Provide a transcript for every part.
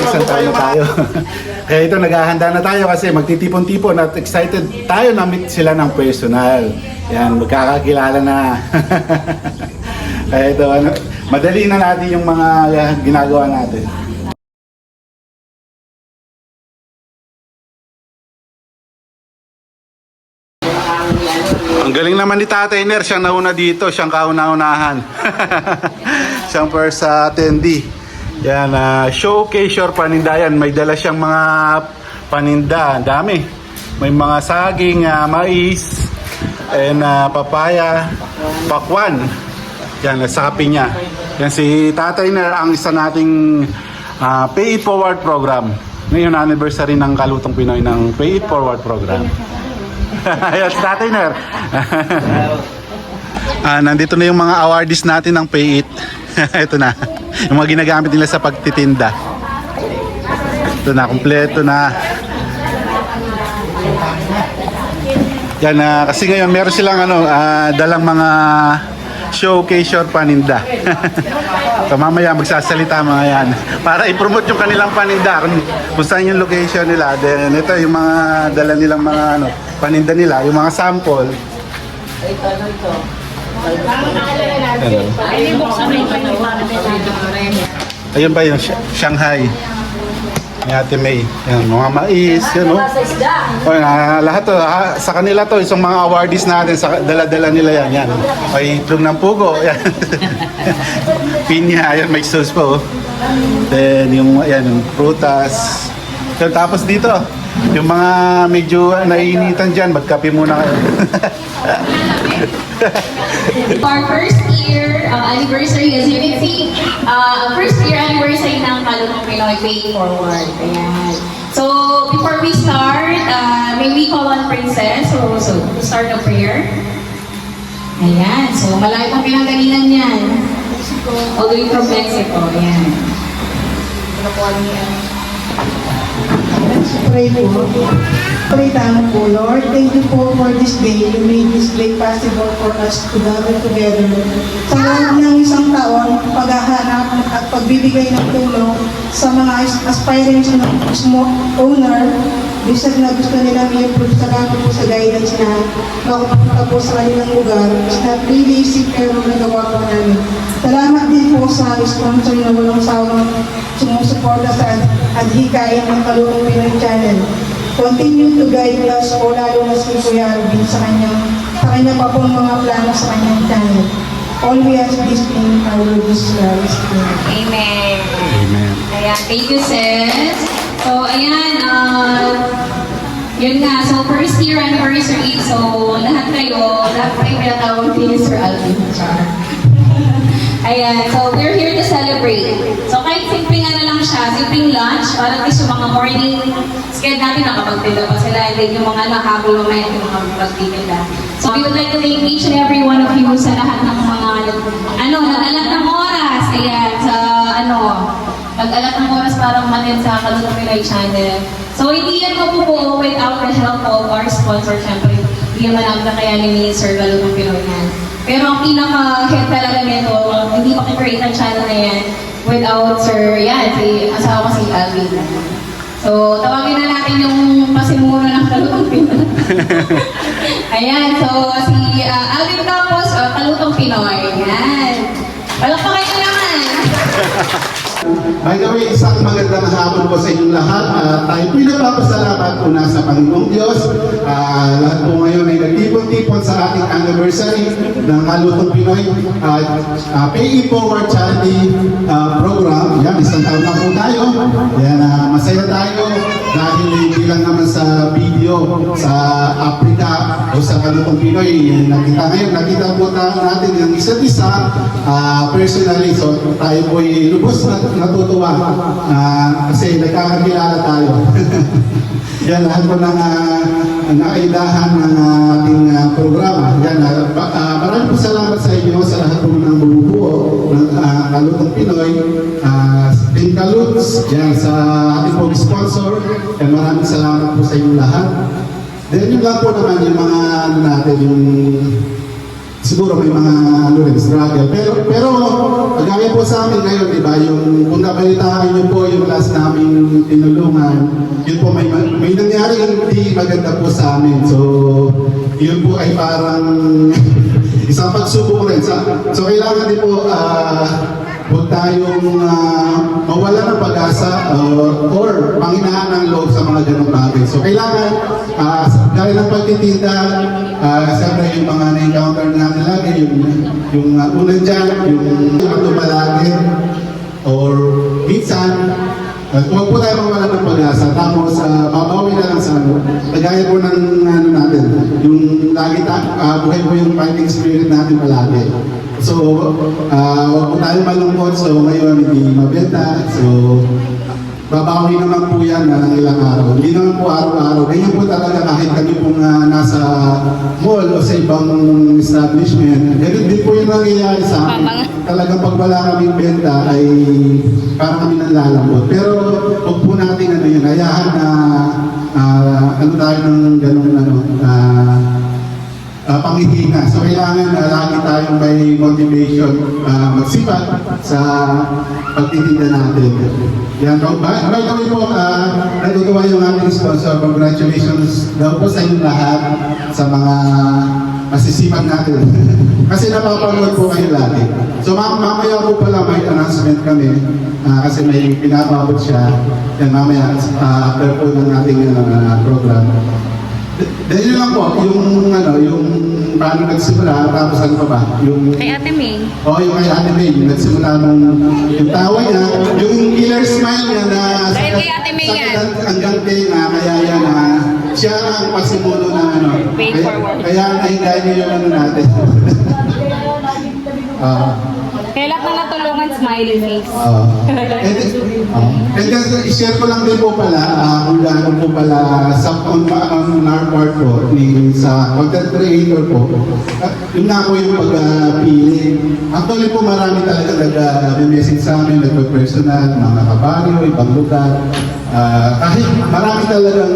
isang taon na tayo. Kaya ito, naghahanda na tayo kasi magtitipon-tipon at excited tayo na meet sila ng personal. Yan, magkakakilala na. Kaya ito, madali na natin yung mga ginagawa natin. Ang galing naman ni Tatay Ner, siyang nauna dito, siyang kauna-unahan. Siyang first attendee. Yan, showcase your paninda yan. May dala siyang mga paninda, dami. May mga saging, mais, and papaya, pakwan. Yan, sa kape niya. Yan si Tatay Ner, ang isa nating Pay It Forward program. Ngayon, anniversary ng Kalutong Pinoy ng Pay It Forward program. Ayan, si Tatay Ner. Nandito na yung mga awardees natin ng Pay It. Ito na. Yung mga ginagamit nila sa pagtitinda. Ito na, kompleto na. Yan, kasi ngayon meron silang dalang mga showcase your paninda. So mamaya magsasalita mga yan para i-promote yung kanilang paninda kung saan yung location nila. Then ito yung mga dala nilang mga paninda nila, yung mga sample. Ayun ba yung Shanghai ni Ate May. Yan, mga mais, yan o. Lahat to, sa kanila to, isang mga awardees natin, sa dala-dala nila yan. Yan. May itlog ng pugo. Yan. Pinya, yan, may sauce po. Then, yung prutas. Then, tapos dito, yung mga medyo naiinitan dyan, magkape muna kayo. Our first year anniversary, as you can see, first year anniversary ng Kalutong Pinoy Pay It Forward. Ayan. So, before we start, may we call on Princess, so start the prayer. Ayan. So, malayo pang pinanggalingan yan. All the way from Mexico. Ayan. Pray po. Pray tayo po, Lord. Thank you po for this day. You made this day possible for us to gather together. Sa loob ng isang taon, paghahanap at pagbibigay ng tulong sa mga aspirants ng small owner, bisag na gusto nila i-improve sa kami po sa guidance na makapunta po sa kanilang lugar. It's not really easy pero nagawa po namin. Salamat din po sa sponsor na walang sawang sumusuporta sa adhikain ng Kalutong Pinoy Channel. Continue to guide us o lalo na si Kuya Alvin sa kanya pa pong mga plano sa kanyang channel. All we ask this in our Lord Jesus Christ. Amen. Amen. Ayan, thank you, sis. So, ayan, yun nga, so first year anniversary, so lahat kayo pinatawag din ni Sir Alvin. Ayan, so we're here to celebrate. So kahit simpleng lang siya, simpleng lunch, para at least yung mga morning schedule natin nakapagtinda pa sila, and then yung mga habol mamaya yung makapagtinda. So we would like to thank each and every one of you sa lahat ng mga nag-alat ng oras. Ayan, sa nag-alat ng oras para umatin sa Kalutong Pinoy Channel. So hindi yan mabubuo without the help of our sponsor, syempre. Hindi naman ang kakayanin ni Sir Kalutong Pinoy yan. Pero ang pinaka-head talaga nito, hindi makikreate ang channel na yan without Sir, si asawa ko si Alvin. So, tawagin na natin yung pasimuno ng Kalutong Pinoy. Ayan, so si Alvin Campos, Kalutong Pinoy. Ayan. Palakpakan nyo naman! By the way, isang magandang hapon po sa inyong lahat. Tayo pinagpapasalamat po na sa Panginoong Diyos. Lahat po ngayon ay nagtipon-tipon sa ating anniversary ng Kalutong Pinoy Pay It Forward Charity Program. Yan, isang taon na po tayo. Yan, masaya tayo dahil hindi lang naman sa video sa Africa o sa Kalutong Pinoy. Nakita po natin yung isa't isa personally. So tayo po ay lubos na natutuwa kasi nagkakakilala tayo. Yan, lahat po ng nakaidahan ng ating programa. Yan, maraming po salamat sa inyo sa lahat po ng bumubuo ng Kalutong Pinoy. Team Kaluts, yan, sa ating pong sponsor. Yan, maraming salamat po sa inyo lahat. Then yung lang po naman yung mga natin, yung siguro may mga struggle. Pero kagaya po sa amin ngayon, di ba, yung kung nabalitaan niyo po yung last namin tinulungan, yun po may nangyari hindi maganda po sa amin. So, yun po ay parang isang pagsubok rin. So, kailangan din po huwag tayong mawala ng pag-asa or panghinaan ng loob sa mga ganong bagay. So, kailangan, dahil ng pagtitinda, siyempre yung mga na-encounter natin lagi, yung unang dyan, yung tumalagin, or minsan, huwag po tayo mawala ng pag-asa. Tapos, babawi na lang sa kagaya po ng natin, yung lagi buhay po yung fighting spirit natin palagi. So, huwag po tayo malungkot. So, ngayon hindi mabenta. So, babawi naman po yan ng ilang araw. Hindi naman po araw-araw. Ganyan po talaga kahit kami pong nasa mall o sa ibang establishment. Ganun din po yung nangyayari sa amin. Talagang pag wala kaming benta ay parang kami nanlalambot. Pero huwag po natin yun, ayahan na ano tayo ng ganun panghihinga. So, kailangan lagi tayong may motivation magsipag sa pagtitinda natin. Yan. By the way po, natutuwa yung ating sponsor. Congratulations daw po sa inyong lahat sa mga masisipag natin. Kasi napapanood po kayo lagi. So, mamaya po pala may announcement kami kasi may pinapabot siya. Yan, mamaya after po ng ating program. Dahil lang po, yung paano nagsimula, tapos ano pa ba? Yung Kay Ate May. yung kay Ate May, yung nagsimula yung tawa niya, yung killer smile niya na Dahil kay Ate May yan. hanggang tenga, kaya yan siya ang pasimulo ng Pay forward. Kaya nahingayin niyo yung natin. Kaya lahat na natulungan, smiley face. And then, i-share ko lang din po pala kung gaano po pala on our part po sa content creator po. Yun na po yung pagpili. Actually po marami talaga nag-message sa amin, nag-personal, mga kabaryo, ibang lugar. Kahit marami talagang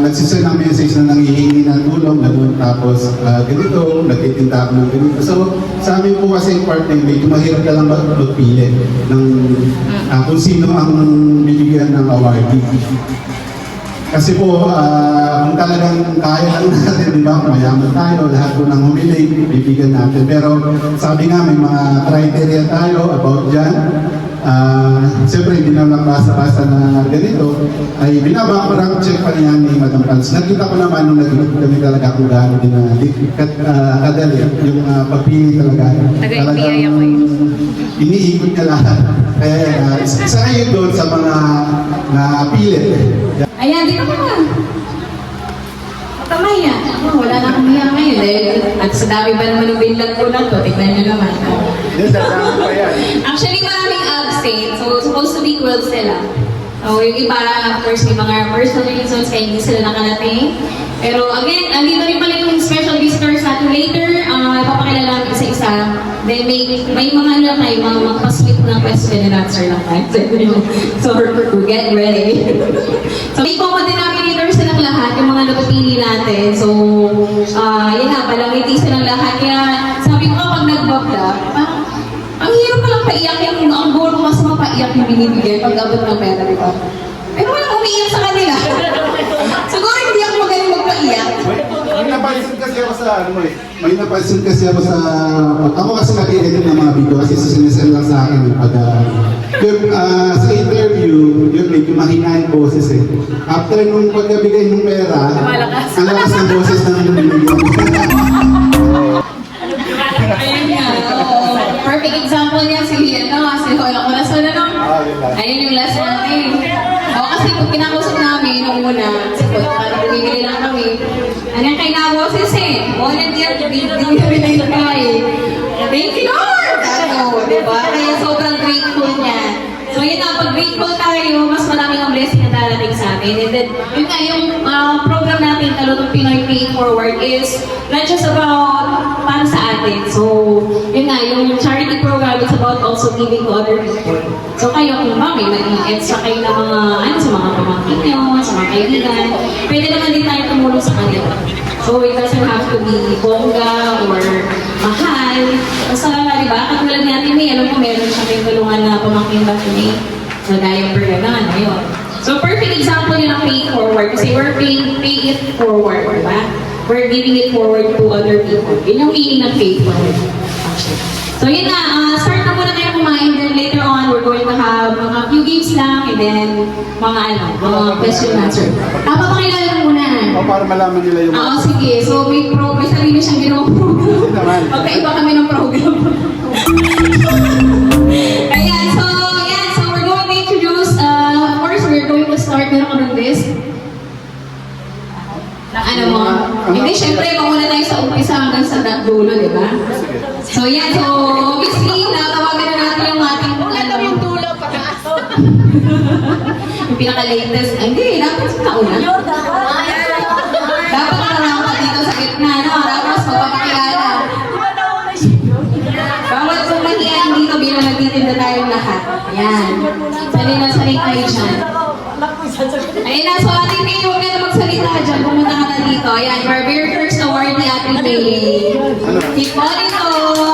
nagsisend ng message na nangihingi ng tulong, tapos ganito, nagtitinda ako ng ganito. So, sa amin po kasi yung part na medyo mahirap ka lang magpili ng kung sino ang bibigyan ng awardee. Kasi po, kung talagang kaya lang natin, di ba, mayaman tayo, lahat po ng humiling, bibigyan natin. Pero sabi nga, may mga criteria tayo about dyan. Siyempre, hindi naman basta-basta na ganito, ay binabackground check pa niyan ni Madam Pals. Nakita ko naman nung nag-group kami talaga kung gaano din kadali, yung pagpili talaga. Taga-ibiyaya ko yun. Iniikot niya lahat. Kaya isa kayo doon sa mga napili. Ayan, di ka pa. Kamay yan. Wala na akong hiya ngayon dahil at sa dami ba naman ng binlag ko lang to, tignan nyo naman. Actually, maraming abstain. So, supposed to be 12 sila. So, yung iba, of course, may mga personal reasons kaya hindi sila nakarating. Pero again, andito rin pala yung special visitors natin later. Ipapakilala namin isa-isa. Then may mga ano tayo, mga magpa-sweet ng question and answer lang tayo. So, get ready. So, may common denominators silang lahat, yung mga napapili natin. So, yun nga, palangiti silang lahat. Kaya, sabi ko kapag nag-vlog, ang hirap palang paiyak yung ang goal ko mas mapaiyak yung binibigay pag abot ng pera, di ba? Pero walang umiiyak sa kanila. Siguro hindi ako magaling magpaiyak. May napansin kasi ako sa may napansin kasi ako sa ako kasi nag-edit ng mga video kasi sinisend lang sa akin sa interview yun medyo mahina yung boses after nung pagbigay ng pera ang lakas ng boses ng binibigyan. Ayun nga, oo. Perfect example niya si Hola Corazon, ano? Ayun yung last natin. Kasi pag kinakausap namin nung una, parang bumibili lang kami. Anong kay naboses volunteer, bibili na thank you Lord! Diba? Kaya sobrang grateful niya. So yun nga, pag grateful tayo, mas maraming ang blessing na darating sa atin. And then, yun nga, yung program natin, Talutong Pinoy Pay It Forward is not just about para sa atin. So, yun nga, yung charity program is about also giving to other people. So kayo, kung ba, may extra kayo na mga, sa mga pamangkin nyo, sa mga kaibigan, pwede naman din tayo tumulong sa kanila. So it doesn't have to be bongga or pamangkin natin eh, sa diaper gano'n, ayun. So, perfect example yun ng pay it forward. Kasi we're pay it forward, di ba? We're giving it forward to other people. Yun yung meaning ng pay it forward, actually. So, yun na. Start na muna tayo kumain. Then later on, we're going to have mga few games lang. And then, mga question and answer. Papakilala ko muna. O para malaman nila yung... Oo, sige. So, may sarili siyang ginawang program. naman. Magkaiba kami ng program. Ayan, so, we're going to introduce, of course, we're going to start na ng this. Ano mo? Hindi, syempre, mauna tayo sa umpisa hanggang sa dulo, di ba? So, yan. So, obviously, natawagan na natin yung ating... Ano yung dulo, pataas. Yung pinaka-latest. Ay, hindi, dapat sa nauna. Dapat nakarang ka dito sa gitna, no? Tapos, magpapakilala. Bawat sumahiyan dito bilang nagtitinda tayong lahat. Ayan. Sanay na sanay tayo dyan. Ayun na, so Ate May, huwag ka na magsalita dyan. Pumunta ka na dito. Ayan, your very first awardee, Ate May. Si Polito.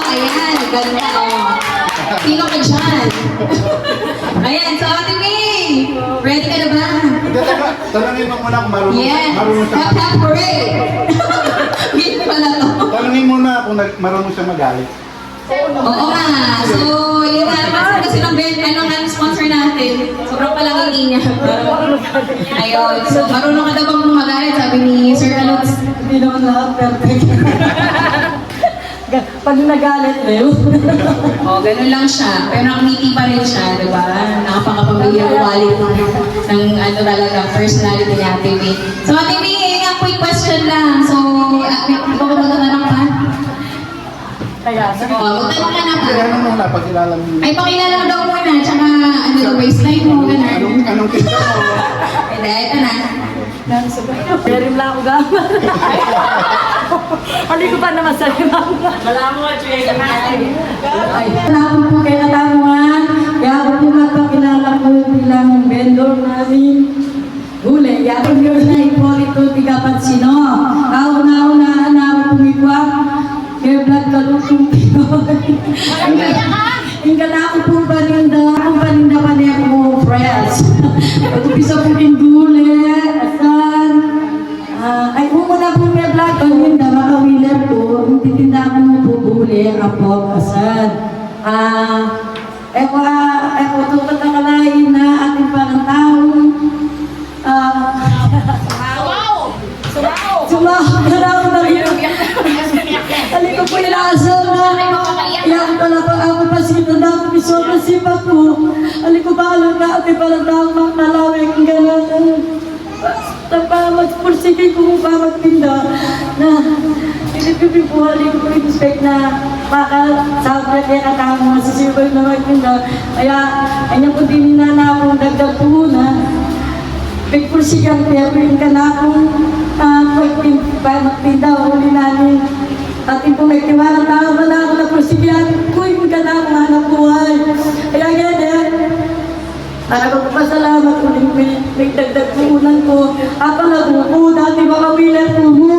Ayan, ganda o. Sino ka dyan? Ayan, so Ate May, ready ka na ba? Tanungin mo muna kung marunong Yes. siya. Tap, tap, hooray! Game pala to. Tanungin mo na kung marunong siya magalit. Oo nga. So, yun nga naman kasi ng sponsor natin. Sobrang palangin niya. Ayun. So, marunong ka daw bang magalit? Sabi ni Sir Alots. Hindi naman lahat perfect. Pag nagalit na yun. Oh, ganun lang siya. Pero nakangiti pa rin siya, di ba? Nakapakapamilya wallet ng ano talaga, personality ni Ate May. So, Ate May, ang quick question lang. So, ikaw ba magtatanong pa? Kaya, Oo, magtanong ka na pa. Kaya ano muna, pagkilala mo. Ay, pakilala mo daw muna, tsaka ano yung baseline mo, gano'n. Anong tinta mo? Ito, ito na. Perim lang ako gama. Hindi ko pa naman sa wala mo nga, Chuya. Salamat po kay Katanguan. Kaya ako po magpakilala ko bilang vendor namin. Gulay, yakong yun na Ipolito Tigapansino. Kauna-unaan na ako pumigwak. Kaya vlog kalutong Pinoy. Hingga na ako po paninda. Ako paninda pa niya ako friends. Pag-upisa po din gulay. Asan? Ay, muna po may vlog. Paninda, maka-wheeler po. Titinda ako po gulay. Ako, asan? Eko, tukot na kalahin na ating parang taong. Sumaw ka na ako na rin. Alin ko po inaasal na. Iyan pala pa ako pasito na ako. Sobrang sipat ko. Alin ko ba alam na ate parang taong nalawin. Gano'n. Magpursige ko pa magtinda. Na pinipipin po alin ko respect na sabi kaya katama masisibay na magtinda. Kaya kanya po din na akong dagdag po na. Pagpursigan kaya rin ka na akong magtinda o huli namin. At yung nagtiwalang tao ba na ako na pursigan, kuy ka na akong hanap buhay. Kaya ganyan, para magpasalamat ko may dagdag puunan ko. Apalago po, dati mga wheeler po mo.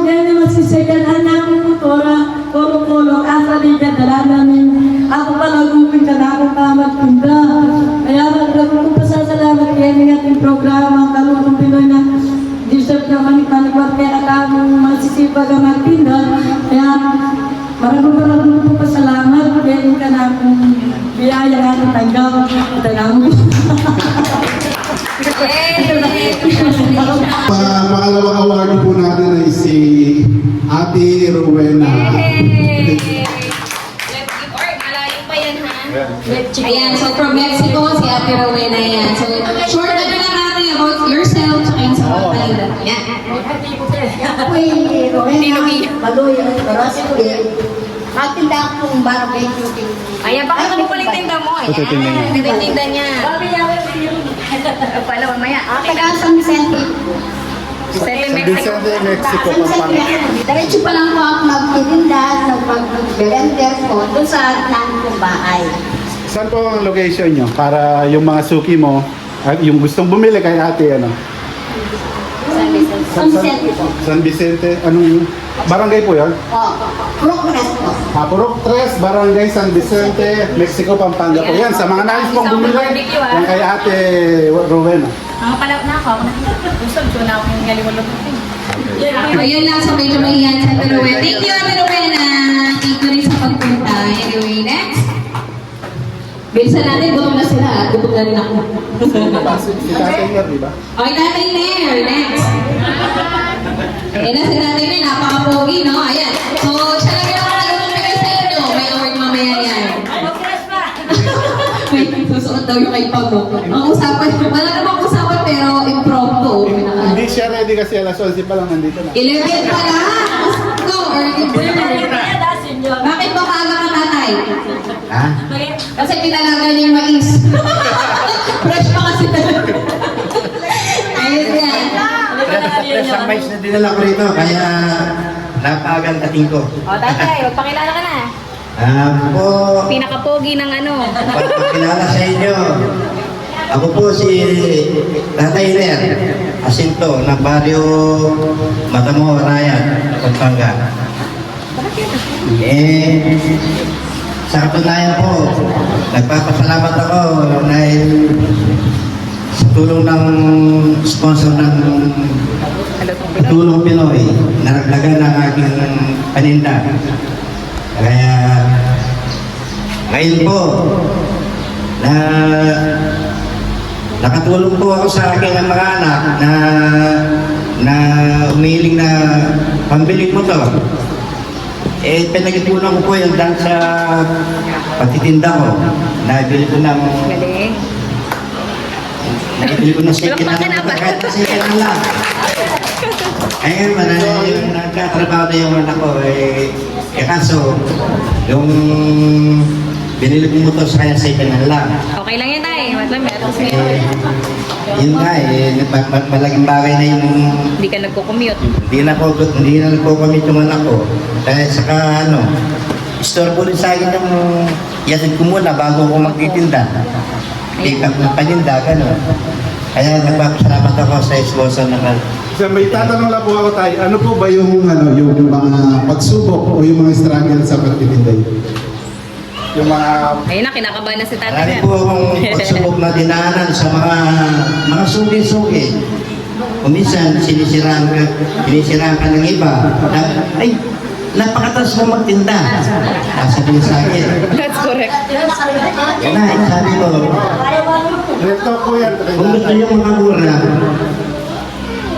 Yan yung masisigan anak ng motora, kolong-kolong, asa liga, dala namin. Ako palagupin ka na akong kamagtinda. Kaya magpasalamat kaya ng ating programa, Kalutong Pinoy na deserve na manikmanikwat kaya atamong masisipag ang magtinda. Kaya maraming po pasalamat kaya yung ka na akong biyaya natin tanggap. Tanggap mo. Pangalawang award po natin ay si Ate Rowena. Ayan, so from Mexico, si Ate Rowena yan. So, short na lang natin about yourself, tsaka yung sa mga palida. Yan. Ako ay Rowena Baloy at Barasque. Matinda akong barangay shooting. Ayan, bakit mo pala yung tinda mo? Ayan, ganda yung tinda niya. Pala, mamaya. Taga San Vicente. San Mexico, Diretso pa lang po ako magtitinda sa pag-blender ko doon sa nan kong bahay. Saan po ang location nyo? Para yung mga suki mo, yung gustong bumili kay ate, ano? Sa San Vicente po. San Vicente, anong barangay po yan? Progress po. Purok 3, Barangay San Vicente, Mexico, Pampanga po. Yan, sa mga nais pong bumili, yan kay Ate Rowena. Ang palap na ako. Gusto ko na ako yung galing Ayun lang, so medyo mahiyan sa Ate Rowena. Thank you, Ate Rowena. Thank you rin sa pagpunta. Anyway, next. Bilisan natin, gutom na sila. Gutom na rin ako. Si Tatay Ner, di ba? Okay, Tatay Nair, next. Ayan na si Tatay Nair, napaka-pogi, no? Ayan. So, siya lang yung nakagulong bigay sa inyo. May award mamaya yan. May susuot daw yung kay Pago. Ang usapan, wala namang usapan pero impromptu. Hindi siya ready kasi alas 11 pa lang nandito na. 11 pa lang. Go, early bird. Bakit ba maaga ka, Tatay? Ha? Kasi pinalaga niya yung mais. Fresh pa kasi talaga. Ayun yan. Fresh ang mais na dinala ko rito, kaya napaagang dating ko. O, Tatay, magpakilala ka na. Po, Pinaka-pogi ng ano. pagpapakilala sa inyo. Ako po si Tatay Ner, asinto ng baryo Matamo, Ryan, Pampanga. Sa katunayan po, nagpapasalamat ako dahil sa tulong ng sponsor ng Tulong Pinoy, naragdagan ng aking paninda. Kaya ngayon po, na nakatulong po ako sa aking mga anak na umiling na pambili mo to. Pinag-ipunan ko po yung dahil sa pagtitinda ko. Nabili ko ng... Galing. Nabili ko ng second hand. Kahit na second hand lang. Ayun, yung nagkatrabaho na yung anak ko. Kaso, yung binili ko motor sa kanya second hand lang. Okay lang yan, Tay. Matlam, meron Yun nga malaking bagay na yung Hindi ka nagko-commute. hindi na nagpo-commit yung anak ko. Kaya saka istorbo rin sa akin yung yatid ko muna bago ako magtitinda. Pick up ng paninda, gano'n. Kaya nagpapasalamat ako sa sponsor na So, may tatanong lang po ako tayo, ano po ba yung mga pagsubok o yung mga struggle sa pagtitinda yun? Yung mga Ayun na, kinakabahan na si Tatay. marami po akong pagsubok na dinaanan sa mga sugi-sugi. Kung minsan, sinisiraan ka ng iba. Ay, napakataas mo magtinda. Sabi niya sa akin. That's correct. Kaya sabi ko, ito po yan. kung gusto niyo makamura,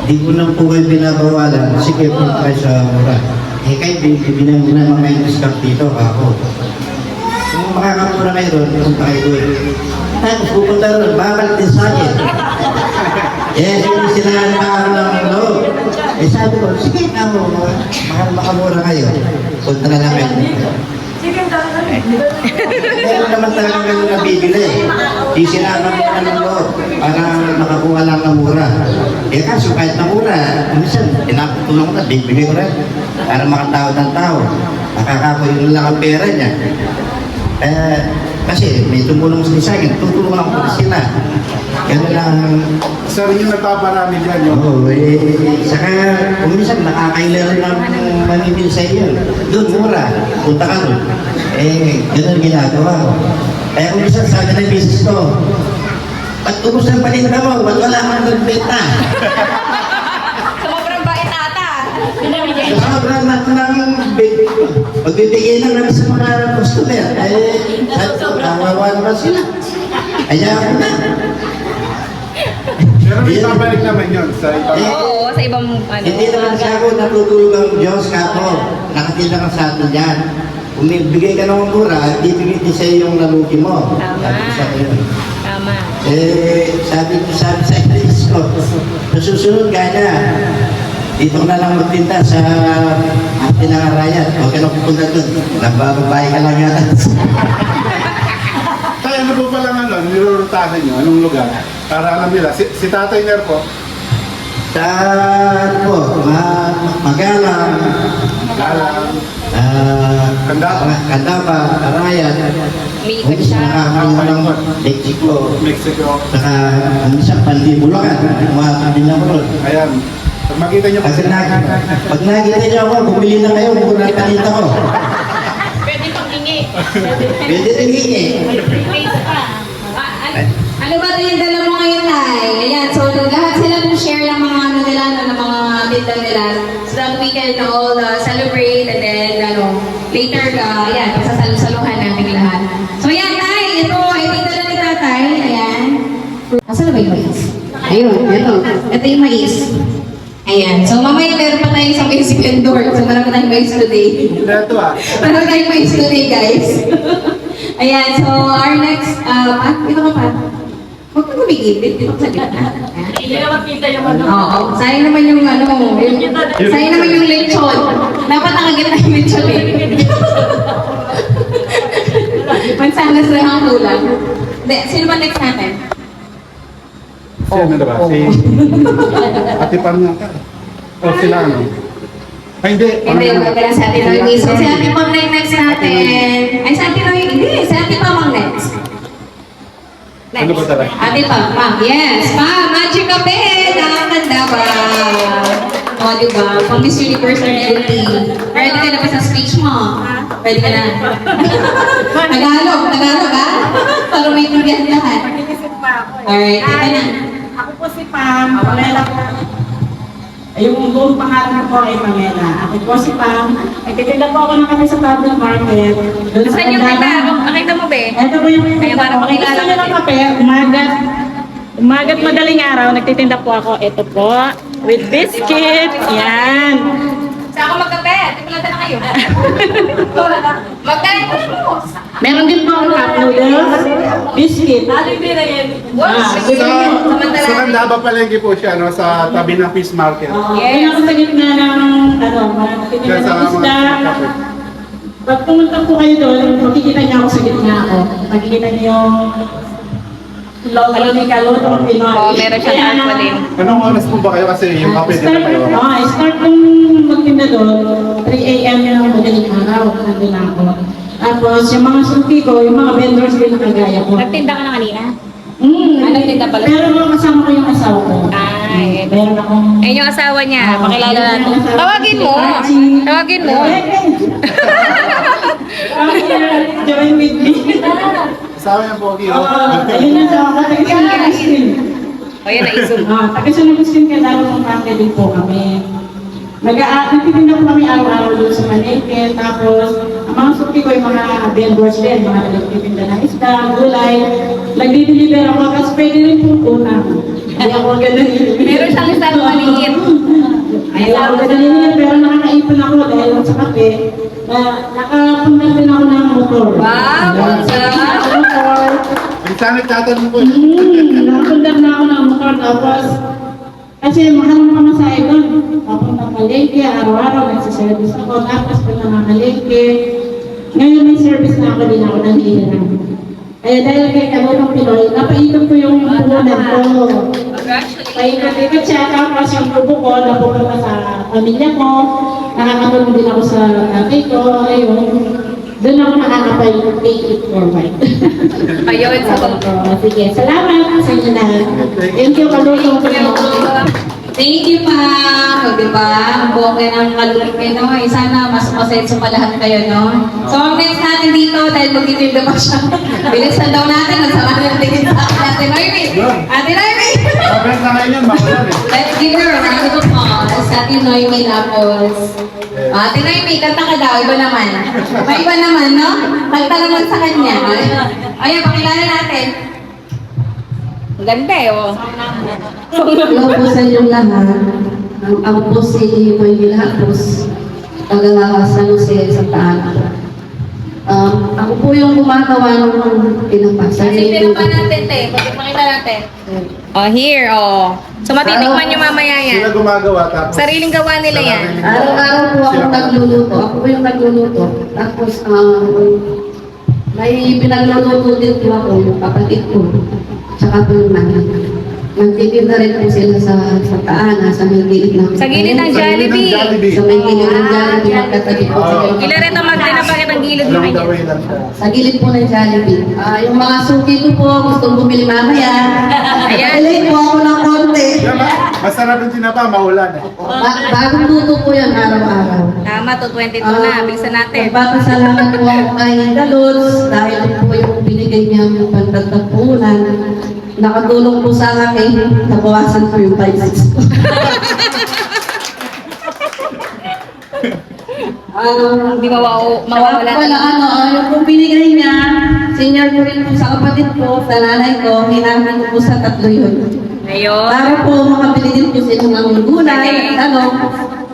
di ko na po kayo binabawalan. Sige po kayo sa mura. Kayo, binang mga may discount dito ako. Kung makakamura kayo doon, punta kayo doon. Tapos pupunta doon, babalik din sa akin. Sila ng loob. Sabi ko, sige na mo, makamura kayo. Punta na lang kayo. Meron naman talagang ganun na bibili. Di sila naman ng loob para makakuha lang ng mura. Kaso kahit na mura, minsan, pinaputulong ko na, bibili ko rin. Para makatawad ng tao. Nakakakuha lang ang pera niya. Kasi may tumulong sa akin, tutulungan ko sila. Ganun lang. Sir, yung nagpaparami dyan yun. Oo, saka kung minsan nakakaila rin ang mamimili sa iyo. Doon, mura. Punta ka doon. Ganun ginagawa ko. Kaya kung minsan sabi ng business ko, ba't ubos ng paninda mo? Ba't wala kang nagbenta? Sobrang bait ata. Sobrang magbibigay lang namin sa mga customer. Kawawa naman sila. Kaya ako na. Pero may babalik naman yun sa ibang. Oo, sa ibang ano. Hindi naman siya ako natutulog ang Diyos kako. Nakatila ka sa atin dyan. Kung bigay ka ng mura, ibigay din sa iyo yung nalugi mo. Tama. Sabi ko sa akin. Tama. Sabi sa English ko, nasusunod gana. Dito ko na lang magtinda sa Pinangarayat. Huwag ka na pupunta doon. Nabababae ka lang yata. Tayo, ano po palang nilurutahan nyo? Anong lugar? Para alam nila. Si Tatay Ner po. Sa Magalang, Candaba, Arayat, Umiikot kung siya. nakakakuha ng Mexico, Mexico. saka minsan Pandi, Bulacan, mga kabila mo ron. Ayan. Pag makita niyo Pag kasi nakita niyo ako, bumili na kayo, kung napalit ako. Pwede pang hingi. Pwede rin hingi. Ano ba ito yung dala mo ngayon, Tay? Ayan, so lahat sila ng share ng mga ano nila, no, ng mga tinda nila. So that we can all celebrate and then, later, ayan, pasasalusaluhan natin lahat. So ayan, Tay, ito yung dala ni Tatay. Ayan. Asan na ba yung mais? Ayun, ito. Ito yung mais. Ayan. So mamaya meron pa tayo isang mais vendor. So marami tayong mais today. ito Marami tayong mais today, guys. Ayan, so our next, dito ka pa. Huwag ka gumigilid, dito ka sa gitna. Hindi naman kita yung ano. Oo, sayang naman yung sayang naman yung lechon. Dapat nakagitna yung lechon eh. Mansanas lang ang kulang. Hindi, sino ba next natin? Sino na ba? Si Ate Pam nga ka. O sila ano? Ay, hindi. Hindi, huwag ka lang sa atin Noy. So si Ate Pam na yung next natin. Ay, sa Ate Noy, hindi. Si Ate Pam ang next. Next. Ano ba talaga? Ate Pam, yes. Pam, Magic Kape! Nakakanda ba? O, diba? Pang Miss Universe or Beauty. Ready ka na ba sa speech mo? Ready ka na? Tagalog ha? Para may intindihan lahat. Nakikisit pa ako eh. Alright, ito na. Ako po si Pam, Pamela po. Yung buong pangalan ko ay Pamela. Ako po si Pam. Nagtitinda po ako ng kami sa public market. Doon sa Saan yung Andaban. nakita mo, be? Ito po yung Kaya para makilala Gusto nyo ng kape, umaga't madaling araw, nagtitinda po ako. Ito po, with biscuit. Yan. Sa ako magkape. Tipulatan na kayo. Magkain mo. Meron din po akong cup noodles, biscuit. Wow, Sa Candaba Palengke po siya, no? Sa tabi ng fish market. Yes. Ako sa gitna ng, nagtitinda Kaya sa ng isda. mga Pag pumunta po kayo doon, makikita niyo ako sa gitna ako. Makikita niyo yung lolo ni Kalotong Pinoy. Oo, meron siyang Kaya, tarpaulin. Anong oras po ba kayo? Kasi yung kape din na kayo. Start kong magtinda doon, 3 a.m. yun ang madaling araw. Nandun ako. Tapos yung mga suki ko, yung mga vendors din na kagaya ko. Nagtinda ka na kanina? nagtinda pala. Pero kasama ko yung asawa ko. Ay, Meron akong... ayun yung asawa niya. Pakilala natin. Tawagin mo. Tawagin mo. Join with me. Sabi ng Pogi, Ayun na sa ako. Taga-San Agustin. O yan, naisog. Taga-San Agustin kaya dahil kong family din po kami. Nagtitinda po kami araw-araw doon sa Maneke. Tapos, ang mga suki ko yung mga vendors din. Mga nagtitinda ng isda, gulay. Nagdi-deliver ako. Tapos pwede rin po unang. Hindi ako ganun. Meron siyang isang maliit. Ay, ako ganun pero nakakaipon ako dahil sa kape. Nakapunta din ako ng motor. Wow, what's up? Motor. Ang sanit tatanong po. Nakapunta na ako ng motor. Tapos, kasi mahal mo kami sa doon. Papunta palengke, araw-araw nagsiservice ako. Tapos pag namamalengke, ngayon may service na ako din ako ng hilang. Kaya dahil kay Kalotong Pinoy, napaikot ko yung punan ko. Paikot-ikot siya, tapos yung grupo ko, napupunta sa pamilya ko, nakakatulong din ako sa tatay ko, ayun. Doon ako nakakapay-take it forward. Ayun, sa Sige, salamat sa inyo na. Thank you, Kalotong Pinoy. Thank you, ma'am. O, diba? Ang bongga ng Kalotong Pinoy. Sana mas masenso pa lahat kayo, no? So, ang next natin dito, dahil magtitinda pa siya. Bilisan daw natin, masama ng tingin sa akin. Ate Noemi! Ate Noemi! Mabes na ngayon yan, makulan eh. Let's give her a round of applause. Ate Noemi Lapos. Ate Noemi, kanta ka daw. Iba naman. May iba naman, no? Kanta naman sa kanya. Ayun, pakilala natin. Ang ganda eh, oh. Hello po sa inyong lahat. Ako po si Noemi Lapos, taga San Jose, Santa Ana. Ako po yung gumagawa ng pinapasa. Kasi pa natin, te. Pakita natin. Oh, here, oh. So, matitikman nyo mamaya yan. Sila gumagawa tapos. Sariling gawa nila yan. Araw-araw po ako nagluluto. Ako po yung nagluluto. Tapos, may pinagluluto din po ako, yung kapatid ko. Tsaka po yung nanay. Nagtitinda rin po sila sa Taana, sa may gilid ng... Sa gilid ng Jollibee. Sa may gilid ng Jollibee, magkatabi po sila. Kila rin ito magdala bakit ang gilid mo Along the kanya. way lang siya. Sa gilid po ng Jollibee. Yung mga suki ko po, gustong bumili mamaya. Ayan. Ilay po ako ng konti. Masarap yung tinapa, maulan. Bagong luto po yan araw-araw. Tama to, 22 na. Bilisan natin. Nagpapasalamat po ako kay Dalos dahil po yung binigay niyang pagdagdag puhunan. Nakatulong po sa akin, nabawasan po yung 5-6 po. Hindi mawawala. Wala yung kung binigay niya, senior ko rin po sa kapatid ko, sa nanay ko, hinahin ko po sa 3 yun. Ayun. Para po makabili din po sila ng gulay,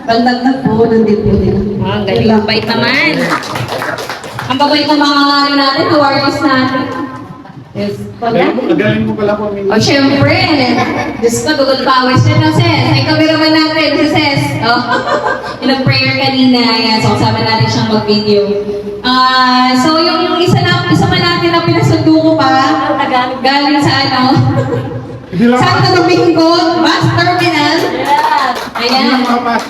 pagdagdag po, nandito po din. Ang galing, ang bait naman. Ang babait ng mga natin, awards natin. Yes, wala. Galing mo pala po, Mimi. O, syempre. Diyos ko, dugod pawis siya, no, sis? Ay, kameraman natin, si sis. Oh. Yung nag-prayer kanina, yan. So, kasama natin siyang mag-video. So, yung isa pa natin na pinasundo ko pa, galing sa ano? Santo Domingo, bus terminal. Ayan.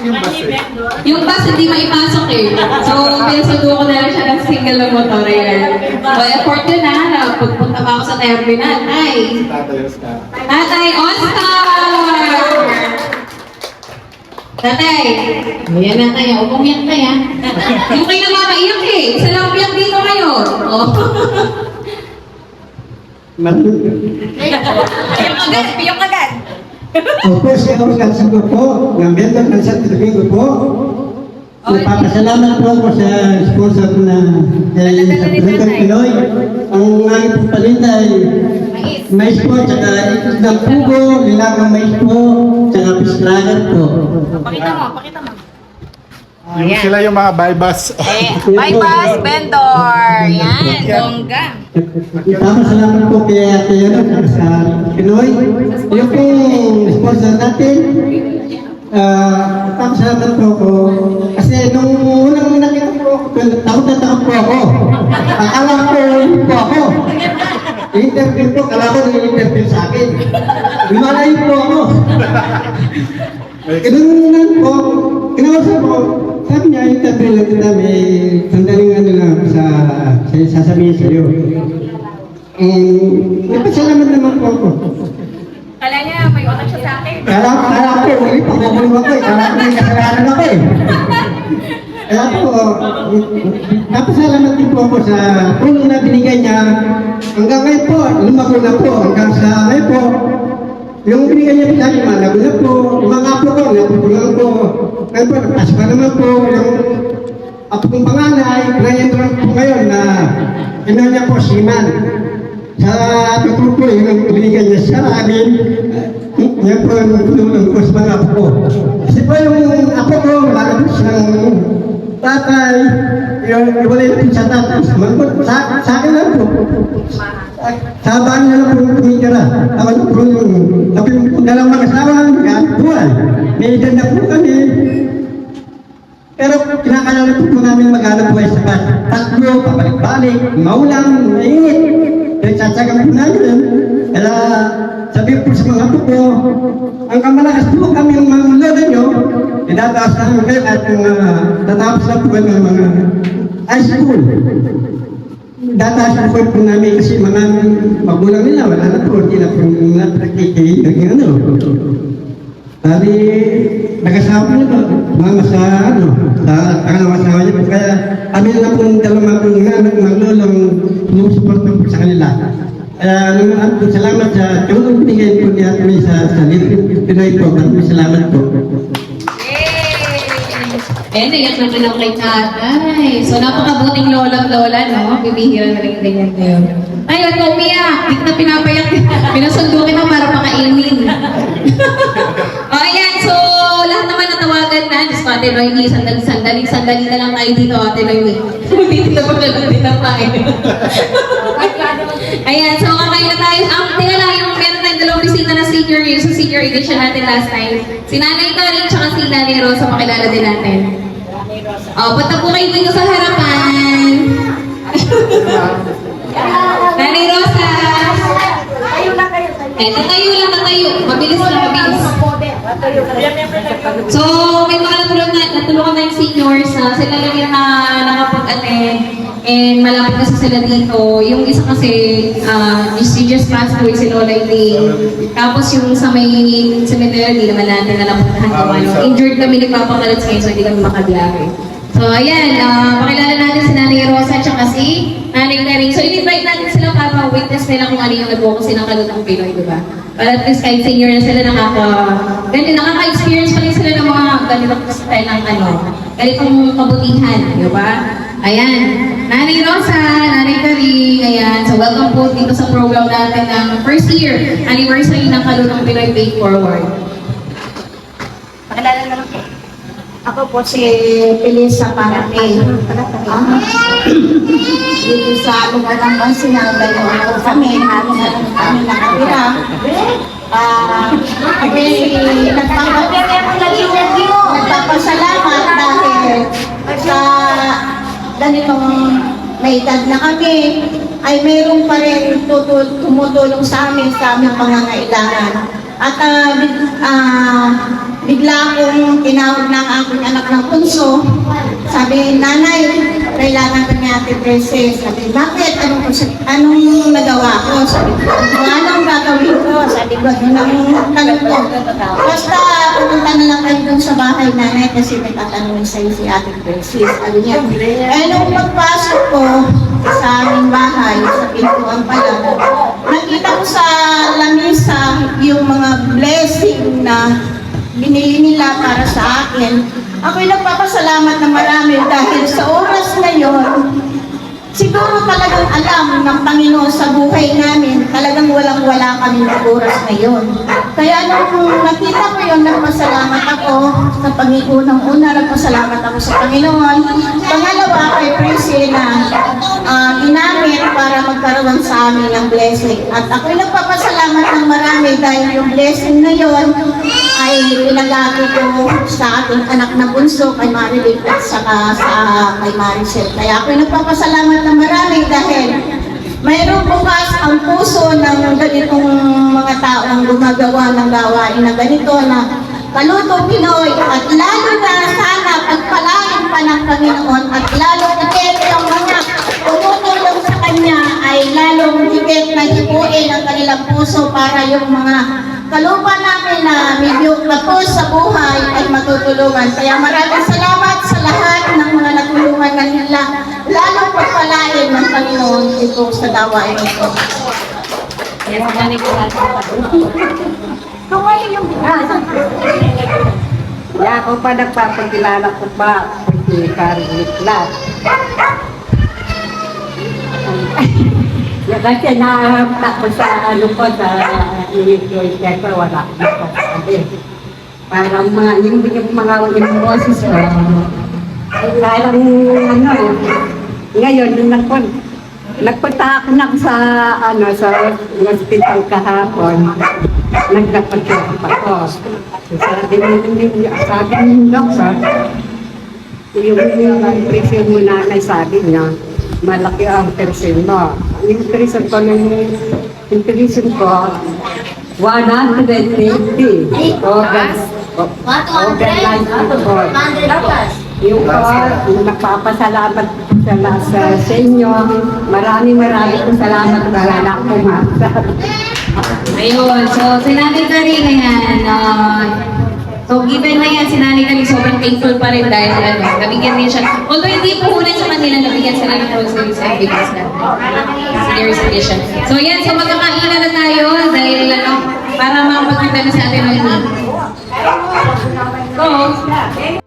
Yung bus eh. Yung bus hindi maipasok eh. So, pinasundo ko na lang siya ng single na motor. Ayan. So, effort yun na pagpunta pa ako sa terminal. Hi! Tatay Oscar. Tatay Oscar! Tatay! Ayan na tayo. Umiyak tayo. Yung kayo na mapaiyak eh. Isa lang umiyak dito ngayon. Oh. Piyok agad. Opo, siya ako sa ko po, ng Bento ng Santo Domingo po. Nagpapasalamat po ako sa sponsor na sa President Pinoy. Ang aking po palinda ay mais po, tsaka ikot ng pugo, linakang mais po, tsaka pisklagan po. Pakita mo. Yung sila yung mga bypass. Bypass vendor. Yan, bongga. Salamat po kay Ate Yano, tsaka sa Pinoy. Yung pong sponsor natin, salamat po ako. Kasi nung unang nakita po ako, takot na takot po ako. Akala ko po ako. I-interview po, kala ko i-interview sa akin. Lumalayo po ako. Ganun po, kinausap ko, sabi niya, interview lang kita, may sandaling ano lang sasabihin sa iyo. Nagpasalamat naman po ako. Kala niya, may utak siya sa akin. Kala ko, ulit pagkukulong ako eh. Kala ko may kasalanan ako eh. Kaya po, napasalamat din po ako sa tulong na binigay niya. Hanggang ngayon po, lumako na po. Hanggang sa ngayon po, yung binigay niya sa akin, malago na po. Mga apo ko, napupulang po. Ngayon po, nagpasok na naman po. Yung apo kong panganay, ngayon po ngayon na ina niya po, Siman. Sa totoo po, yung binigay niya sa amin, yan po ang tulong ko sa mga apo ko. Kasi po yung apo ko, wala na po siyang tatay, iwalay na po sa tatay. Sa akin lang po. Sa bahan niya lang po tumitira. Tawag po yung dalang mag-asawa, buhay. May edad na po kami. Pero kinakalala po namin mag-anak buhay sa bahay. Tatlo, pabalik-balik, maulang, mainit. Kaya tsatsagang po namin. Kaya sabi po sa mga apo ko, ang kamalakas po kami ang mga lolo nyo, tinataas namin kayo at tatapos na po ng mga high school. Dataas na po namin kasi mga magulang nila, wala na po, hindi na po na-practicate yung ano. Sabi, nag-asawa niya po, mama sa pangalawang asawa niya po. Kaya kami na po ng dalawang maglulong sumusuporta po sa kanila. Kaya salamat sa tulong binigay po niya kami sa Pinoy po. Salamat po. Eh, naiyak naman ako kay tatay. So, napakabuting lola, no? Bibihira na rin ganyan ngayon. Ay, huwag ka umiyak. Di na pinapayak. Pinasundo kita para pakainin. O, ayan. So, lahat naman natawagan na. Diyos ko, Ate Noy, sandali na lang tayo dito, Ate Noy. Dito na paglagot na tayo. Ayan, so kakain na tayo. Teka lang, yung meron tayong dalawang bisita na senior, yung sa senior edition natin last time. Si Nanay Karin, tsaka si Nanay Rosa, makilala din natin. Punta po kayo dito sa harapan. Nanay Rosa. Tatayo lang. Mabilis lang, mabilis. So, may mga natulungan na yung seniors na sila lang yung nakapunta mag-attend and malapit kasi sila dito. Yung isa kasi, she just passed away si Lola Elaine. Tapos yung sa may cemetery, di naman natin nalapuntahan kung ano. Injured kami ni Papa Kalats ngayon, so hindi kami makabiyahe. So ayan, pakilala natin si Nanay Rosa at saka si Nanay Karing. So in-invite natin sila para witness nila kung ano yung advocacy ng Kalutang Pinoy, di ba? Para at least kahit senior na sila nakaka-experience pa rin sila ng mga ganitong style ng ganitong kabutihan, di ba? Ayan, Nanay Rosa, Nanay Karing, ayan. So welcome po dito sa program natin ng first year anniversary ng Kalutang Pinoy Pay Forward. Pakilala na lang po. Ako po si Felisa Parate. Dito sa lugar ng Bansinang, dalawa po kami nakatira. Kami nagpapasalamat dahil sa ganitong may edad na kami, ay mayroong pa rin tumutulong sa aming pangangailangan. At bigla akong tinawag ng aking anak ng punso. Sabi, nanay, kailangan ka ni Ate Princess. Sabi, bakit? Anong nagawa ko? Sabi, anong gagawin ko? Sabi ko, anong tanong ko? Basta, pumunta na lang kayo dun sa bahay, nanay, kasi may tatanungin sa'yo si Ate Princess. Sabi niya, nung pagpasok ko sa aming bahay, sa pintuan pa lang, nakita ko sa lamisa yung mga blessing na binili nila para sa akin. Ako'y nagpapasalamat na marami dahil sa oras na yon, siguro talagang alam ng Panginoon sa buhay namin, talagang walang-wala kami ng oras na yon. Kaya nung nakita ko yon, nagpasalamat ako sa Panginoon. Una, nagpasalamat ako sa Panginoon. Pangalawa, kay Prissy na ginamit para magkaroon sa amin ng blessing. At ako'y nagpapasalamat ng marami dahil yung blessing na yon ay pinagagi ko sa aking anak na bunso, kay Marilyn at saka kay Maricel. Kaya ako'y nagpapasalamat ng marami dahil mayroong bukas ang puso ng ganitong mga taong gumagawa ng gawain na ganito na Kalutang Pinoy, at lalo na sana pagpalain pa ng Panginoon at lalo higit yung mga tumutulong sa Kanya ay lalong higit na hipuin ang kanilang puso para yung mga kalupa namin na medyo kapos sa buhay ay matutulungan. Kaya maraming salamat sa lahat ng mga natulungan na nila, lalong pagpalain ng Panginoon ito sa gawain ito. Yes, Nanay Rosa. Kung yung Kaya ako pa nagpapakilala ko pa si Karing Niklas. Kasi nahamta ko sa sa Enjoy Checker, wala ko sabi. Parang yung mga boses ko, parang ngayon, nagpunta ako na sa hospital kahapon. Nagdapat-dapat ako. Sabi ng doktor, yung presyon mo nanay, sabi niya, malaki ang presyon mo. Yung presyon ko, 180. Yung nagpapasalamat sa inyo. Maraming salamat. Wala na akong masasabi. Ayun, so si Nanay Karing, ayan, so given na yan, si Nanay Karing sobrang thankful pa rin dahil nabigyan din siya. Although hindi puhunan sa kanila, nabigyan sila ng groceries and bigas na seniors edition. So yan, so magkakainan na tayo dahil para makapagkita na sa atin ng Go!